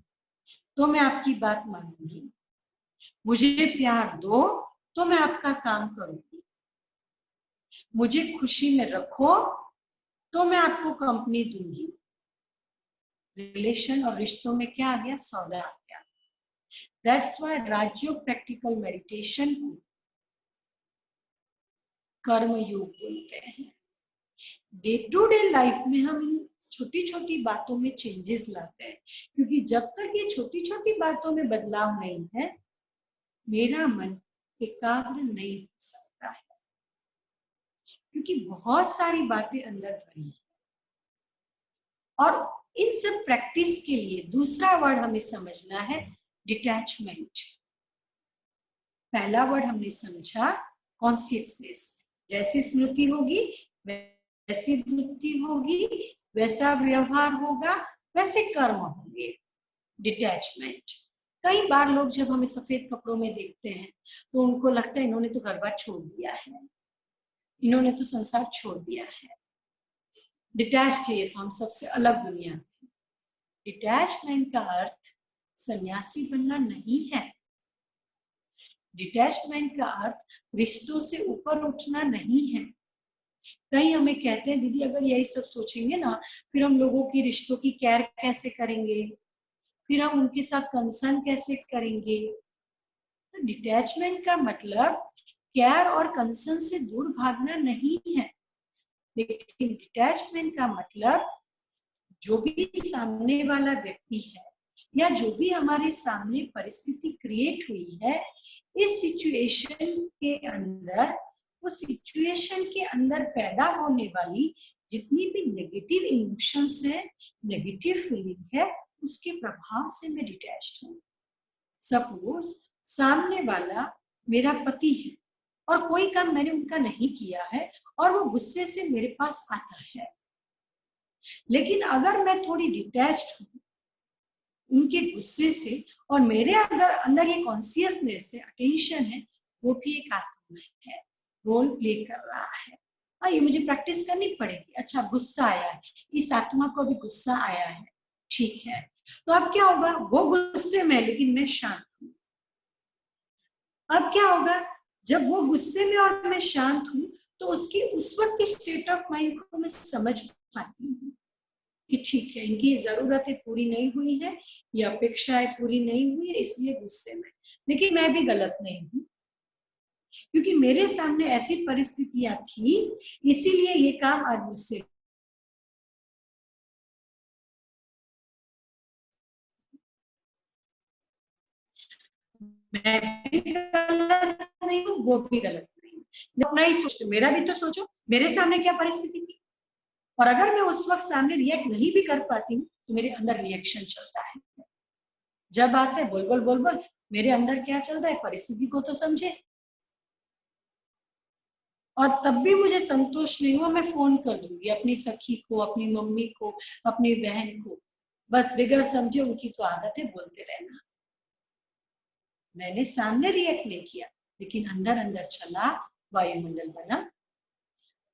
तो मैं आपकी बात मानूंगी, मुझे प्यार दो तो मैं आपका काम करूंगी, मुझे खुशी में रखो तो मैं आपको कंपनी दूंगी। रिलेशन और रिश्तों में क्या आ गया, सौदा आ गया। That's why Rajyoga practical meditation को कर्म योग बोलते हैं। डे टू डे लाइफ में हम इन छोटी छोटी बातों में चेंजेस लाते हैं, क्योंकि जब तक ये छोटी छोटी बातों में बदलाव नहीं है, मेरा मन एकाग्र नहीं हो सकता है, क्योंकि बहुत सारी बातें अंदर भरी है। और इन सब प्रैक्टिस के लिए दूसरा वर्ड हमें समझना है, डिटैचमेंट। पहला वर्ड हमने समझा कॉन्शियसनेस, जैसी स्मृति होगी वैसी वृत्ति होगी, वैसा व्यवहार होगा, वैसे कर्म होंगे। डिटैचमेंट। कई बार लोग जब हमें सफेद कपड़ों में देखते हैं तो उनको लगता है इन्होंने तो घर बार छोड़ दिया है, इन्होंने तो संसार छोड़ दिया है, डिटैच है, तो हम सबसे अलग दुनिया में। डिटैचमेंट का अर्थ सन्यासी बनना नहीं है। डिटैचमेंट का अर्थ रिश्तों से ऊपर उठना नहीं है। कई हमें कहते हैं दीदी अगर यही सब सोचेंगे ना, फिर हम लोगों की रिश्तों की केयर कैसे करेंगे, फिर हम उनके साथ कंसर्न कैसे करेंगे। तो डिटैचमेंट का मतलब केयर और कंसर्न से दूर भागना नहीं है, लेकिन डिटैचमेंट का मतलब जो भी सामने वाला व्यक्ति है या जो भी हमारे सामने परिस्थिति क्रिएट हुई है, इस सिचुएशन के अंदर, उस सिचुएशन के अंदर पैदा होने वाली जितनी भी नेगेटिव इमोशंस है, नेगेटिव फीलिंग है, उसके प्रभाव से मैं डिटैच्ड हूँ। सपोज सामने वाला मेरा पति है और कोई काम मैंने उनका नहीं किया है और वो गुस्से से मेरे पास आता है, लेकिन अगर मैं थोड़ी डिटैच्ड हूँ उनके गुस्से से और मेरे अंदर ये कॉन्शियसनेस है, अटेंशन है, वो भी एक आत्मा है, रोल प्ले कर रहा है। हाँ, ये मुझे प्रैक्टिस करनी पड़ेगी। अच्छा, गुस्सा आया है, इस आत्मा को भी गुस्सा आया है, ठीक है, तो अब क्या होगा, वो गुस्से में लेकिन मैं शांत हूँ। अब क्या होगा, जब वो गुस्से में और मैं शांत हूँ तो उसकी उस वक्त की स्टेट ऑफ माइंड को मैं समझ पाती हूँ कि ठीक है, इनकी जरूरतें पूरी नहीं हुई है, ये अपेक्षाएं पूरी नहीं हुई है, इसलिए गुस्से में। लेकिन मैं भी गलत नहीं हूँ, क्योंकि मेरे सामने ऐसी परिस्थितियां थी, इसीलिए ये काम आज मुझसे। मैं भी गलत नहीं हूँ, वो भी गलत नहीं हूँ। मैं अपना ही सोचती हूँ, मेरा भी तो सोचो, मेरे सामने क्या परिस्थिति थी, और अगर मैं उस वक्त सामने रिएक्ट नहीं भी कर पाती हूँ तो मेरे अंदर रिएक्शन चलता है। जब आता है बोल बोल बोल बोल, मेरे अंदर क्या चल रहा है, परिस्थिति को तो समझे। और तब भी मुझे संतोष नहीं हुआ, मैं फोन कर दूंगी अपनी सखी को, अपनी मम्मी को, अपनी बहन को, बस बिगड़ समझे, उनकी तो आदत है बोलते रहना। मैंने सामने रिएक्ट नहीं किया, लेकिन अंदर अंदर चला, वायुमंडल बना।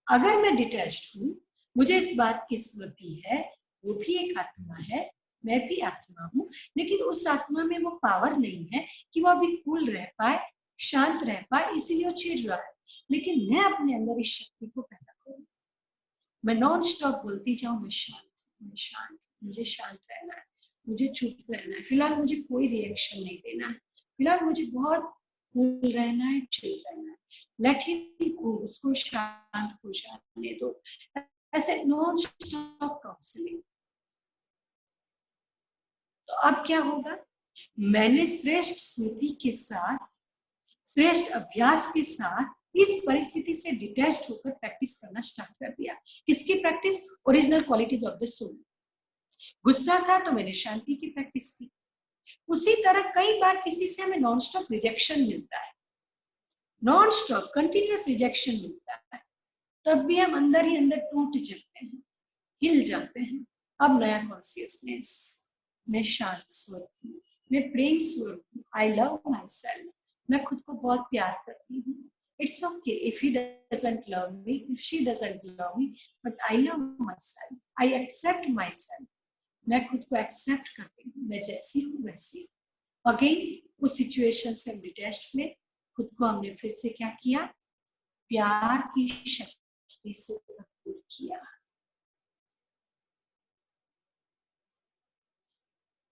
अगर मैं डिटैच्ड हूँ, मुझे इस बात की स्मृति है वो भी एक आत्मा है, मैं भी आत्मा हूँ, लेकिन उस आत्मा में वो पावर नहीं है कि वो अभी कूल रह पाए, शांत रह पाए, इसीलिए वो चिढ़ रहा है। लेकिन मैं अपने अंदर इस शक्ति को पैदा करूँ, मैं नॉन स्टॉप बोलती जाऊं, मैं शांत। शांत, मुझे शांत रहना है, मुझे चुप रहना है, फिलहाल मुझे कोई रिएक्शन नहीं देना है, फिलहाल मुझे बहुत कूल रहना है, चिल रहना है, लेट हिम कूल, उसको शांत हो जाने दो। ऐसे नॉन स्टॉप काउंसलिंग। तो अब क्या होगा, मैंने श्रेष्ठ स्मृति के साथ, श्रेष्ठ अभ्यास के साथ इस परिस्थिति से डिटैच होकर प्रैक्टिस करना स्टार्ट कर दिया। किसकी practice? Original qualities of the soul. गुस्सा था तो मैंने शांति की प्रैक्टिस की। उसी तरह कई बार किसी से हमें नॉन स्टॉप रिजेक्शन मिलता है, नॉन स्टॉप कंटिन्यूअस रिजेक्शन मिलता है, तब भी हम अंदर ही अंदर टूट जाते हैं, हिल जाते हैं। अब नया कॉन्सियसनेस, मैं शांत स्वरूप हूँ, मैं प्रेम स्वरूप हूँ, आई लव माई सेल्फ, मैं खुद को बहुत प्यार करती हूँ। It's okay if he doesn't love me, if she doesn't love me, but I love myself, I accept myself, मैं खुद को एक्सेप्ट करती हूँ, मैं जैसी हूँ वैसी हूँ। अगेन उस सिचुएशन से डिटैच में खुद को हमने फिर से क्या किया, प्यार की शक्ति से भरपूर किया।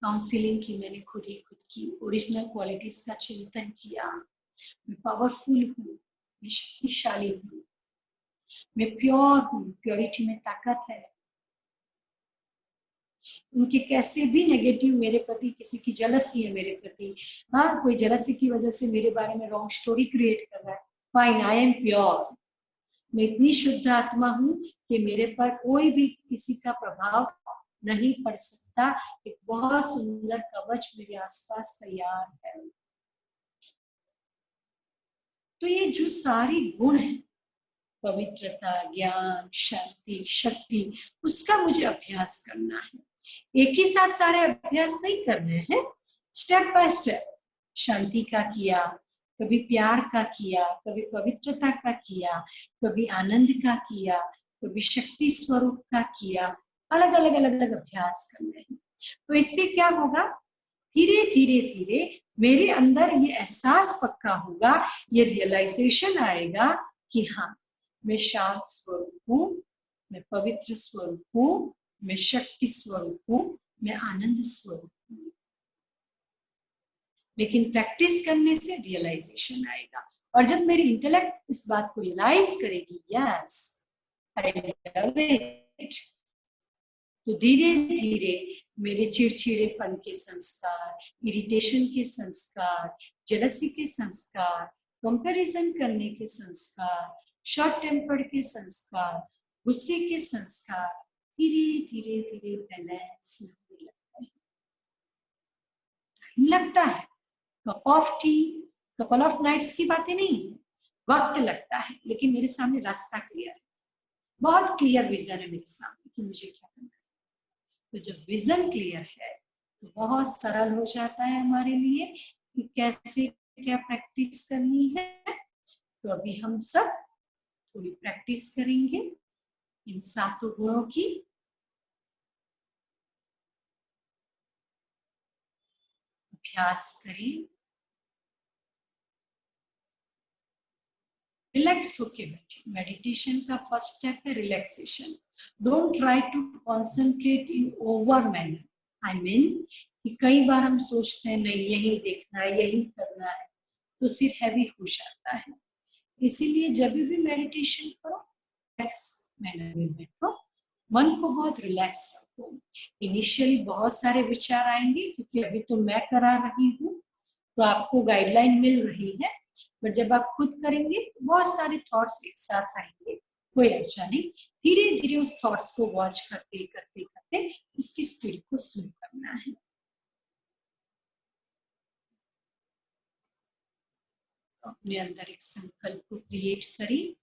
काउंसलिंग की मैंने खुद ही खुद की, ओरिजिनल क्वालिटीज का चिंतन किया। मैं पावरफुल हूँ, मैं शक्तिशाली हूँ, मैं प्योर हूँ, प्योरिटी में ताकत है। उनके कैसे भी नेगेटिव मेरे प्रति, किसी की जलसी है मेरे प्रति, हाँ कोई जलसी की वजह से मेरे बारे में रॉन्ग स्टोरी क्रिएट कर रहा है, फाइन, आई एम प्योर, मैं इतनी शुद्ध आत्मा हूँ कि मेरे पर कोई भी किसी का प्रभाव नहीं पड़ सकता। एक बहुत सुंदर कवच मेरे आसपास तैयार है। तो ये जो सारी गुण है, पवित्रता, ज्ञान, शांति, शक्ति, उसका मुझे अभ्यास करना है। एक ही साथ सारे अभ्यास नहीं करने हैं, स्टेप बाय स्टेप। शांति का किया, कभी प्यार का किया, कभी पवित्रता का किया, कभी आनंद का किया, कभी शक्ति स्वरूप का किया, अलग अलग अलग अलग अभ्यास करने हैं। तो इससे क्या होगा, धीरे धीरे धीरे मेरे अंदर ये एहसास पक्का होगा, ये रियलाइजेशन आएगा कि हाँ, मैं शांत स्वरूप हूँ, मैं पवित्र स्वरूप हूँ, मैं शक्ति स्वरूप हूँ, मैं आनंद स्वरूप हूँ। लेकिन प्रैक्टिस करने से रियलाइजेशन आएगा, और जब मेरी इंटेलेक्ट इस बात को रियलाइज करेगी, यस आई लव इट, तो धीरे धीरे मेरे चिड़चिड़ेपन के संस्कार, इरिटेशन के संस्कार, जेलसी के संस्कार, कंपैरिजन करने के संस्कार, शॉर्ट टेम्पर्ड के संस्कार, गुस्से के संस्कार धीरे धीरे धीरे बैलेंस होने लगता है। लगता है, cup of tea, couple of nights की बातें नहीं है, वक्त लगता है, लेकिन मेरे सामने रास्ता क्लियर है, बहुत क्लियर विजन है मेरे सामने कि मुझे क्या करना है। तो जब विजन क्लियर है तो बहुत सरल हो जाता है हमारे लिए कि कैसे क्या प्रैक्टिस करनी है। तो अभी हम सब थोड़ी प्रैक्टिस करेंगे इन सातों गुणों की। अभ्यास करें, रिलैक्स होके बैठे। मेडिटेशन का फर्स्ट स्टेप है relaxation. Don't try to concentrate in over manner. I mean कि कई बार हम सोचते हैं नहीं यही देखना है, यही करना है, तो सिर हैवी हो जाता है। इसीलिए जब भी मेडिटेशन करो, रिलैक्स मैनर में बैठो, मन को बहुत रिलैक्स रखो। इनिशियली बहुत सारे विचार आएंगे, क्योंकि अभी तो मैं करा रही हूँ, तो आपको गाइडलाइन मिल रही है, पर जब आप खुद करेंगे तो बहुत सारे थॉट्स एक साथ आएंगे, कोई अच्छा नहीं। धीरे धीरे उस थॉट्स को वॉच करते करते करते उसकी स्पीड को स्लो करना है। तो अपने अंदर एक संकल्प को क्रिएट करें,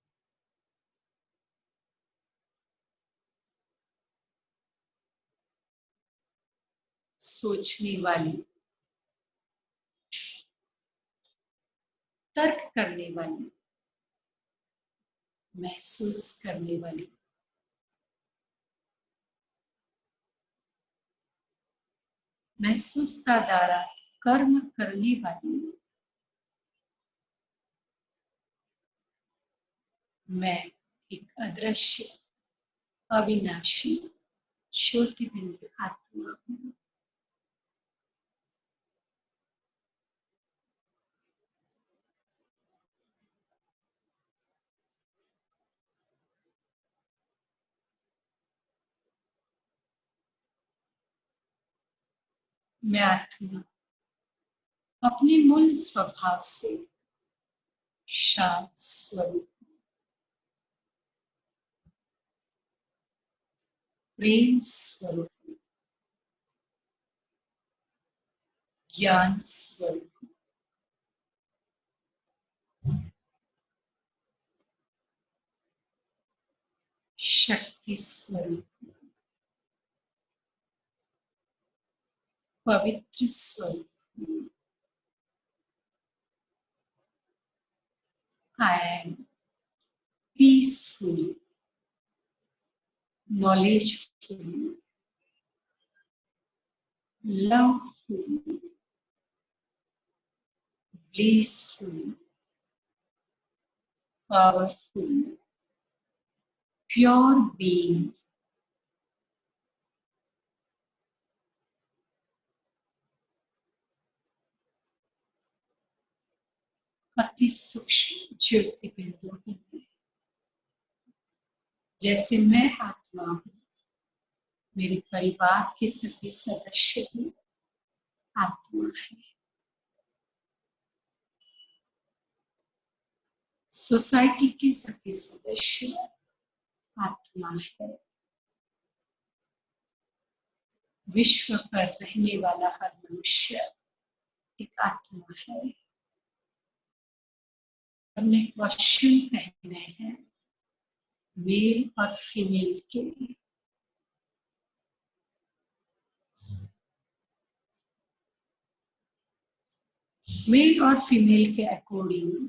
सोचने वाली, तर्क करने वाली, महसूस करने वाली, महसूसता द्वारा कर्म करने वाली, मैं एक अदृश्य, अविनाशी, ज्योति बिंदु आत्मा हूँ। मैं आत्मा अपने मूल स्वभाव से शांत स्वरूप, प्रेम स्वरूप, ज्ञान स्वरूप, शक्ति स्वरूप, पवित्र स्वरूप। I am peaceful, knowledgeful, loveful, blissful, powerful, pure being। अति सूक्ष्म ज्योति बिंदु हूँ। जैसे मैं आत्मा हूँ, मेरे परिवार के सभी सदस्य भी आत्मा है। सोसाइटी के सभी सदस्य आत्मा है। विश्व पर रहने वाला हर मनुष्य एक आत्मा है। हमने कॉस्ट्यूम पहने हैं मेल और फीमेल के लिए। मेल और फीमेल के अकॉर्डिंग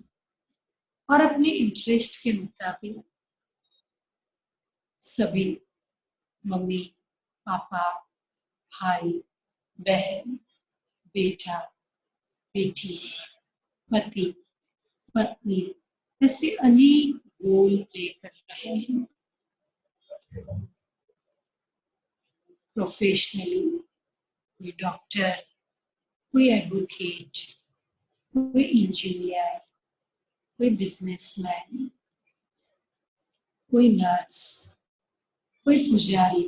और अपने इंटरेस्ट के मुताबिक सभी मम्मी, पापा, भाई, बहन, बेटा, बेटी, पति, पत्नी ऐसे अनेक रोल प्ले कर रहे हैं। प्रोफेशनली कोई डॉक्टर, कोई एडवोकेट, कोई इंजीनियर, कोई बिजनेसमैन, कोई नर्स, कोई पुजारी,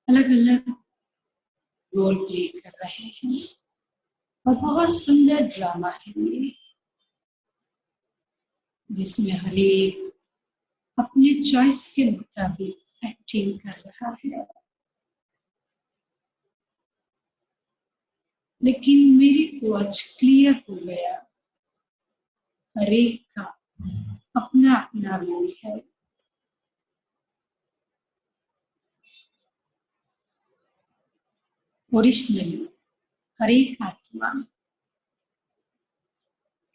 अलग अलग रोल प्ले कर रहे हैं। और बहुत सुंदर ड्रामा है ये, जिसमें हर एक अपने चॉइस के मुताबिक एक्टिंग कर रहा है। लेकिन मेरे को आज क्लियर हो गया, हर एक का अपना अपना रोल है। ओरिजिनली हर एक आत्मा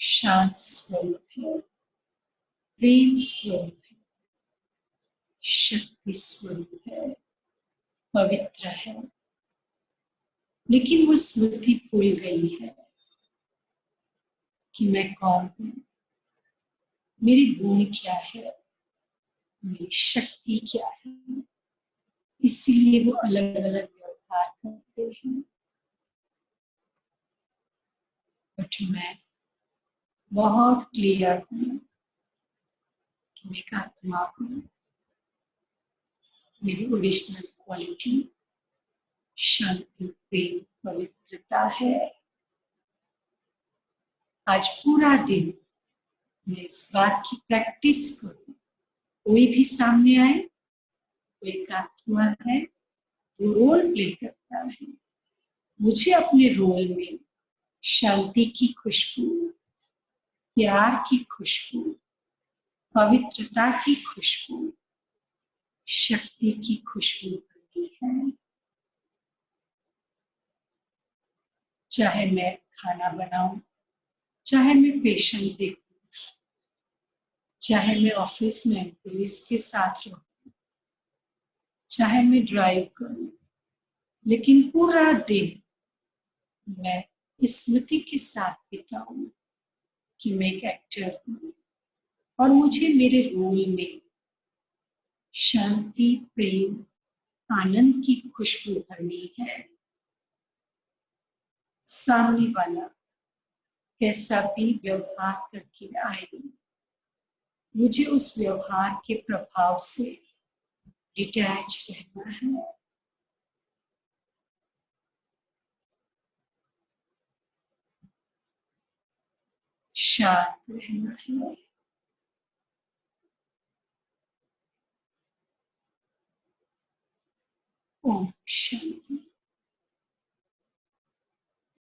शांत स्वरूप है, प्रेम स्वरूप है, शक्ति स्वरूप है, पवित्र है। लेकिन वो स्मृति भूल गई है कि मैं कौन हूँ, मेरी गुण क्या है, मेरी शक्ति क्या है। इसीलिए वो अलग अलग व्यवहार करते हैं। बट मैं बहुत क्लियर हूँ कि मैं एक आत्मा हूँ। मेरी ओरिजिनल क्वालिटी शांति, प्रेम, पवित्रता है। आज पूरा दिन मैं इस बात की प्रैक्टिस करूँ, कोई भी सामने आए वो एक आत्मा है, वो रोल प्ले करता है। मुझे अपने रोल में शांति की खुशबू, प्यार की खुशबू, पवित्रता की खुशबू, शक्ति की खुशबू करनी है। चाहे मैं खाना बनाऊं, चाहे मैं पेशेंट देखूं, चाहे मैं ऑफिस में एम्प्लॉइज के साथ रहूं, चाहे मैं ड्राइव करूं, लेकिन पूरा दिन मैं इस स्मृति के साथ बिताऊं कि मैं एक एक्टर हूं और मुझे मेरे रोल में शांति, प्रेम, आनंद की खुशबू भरनी है। सामने वाला कैसा भी व्यवहार करके आए, मुझे उस व्यवहार के प्रभाव से डिटैच रहना है। शांत रहना है। ओम शांति।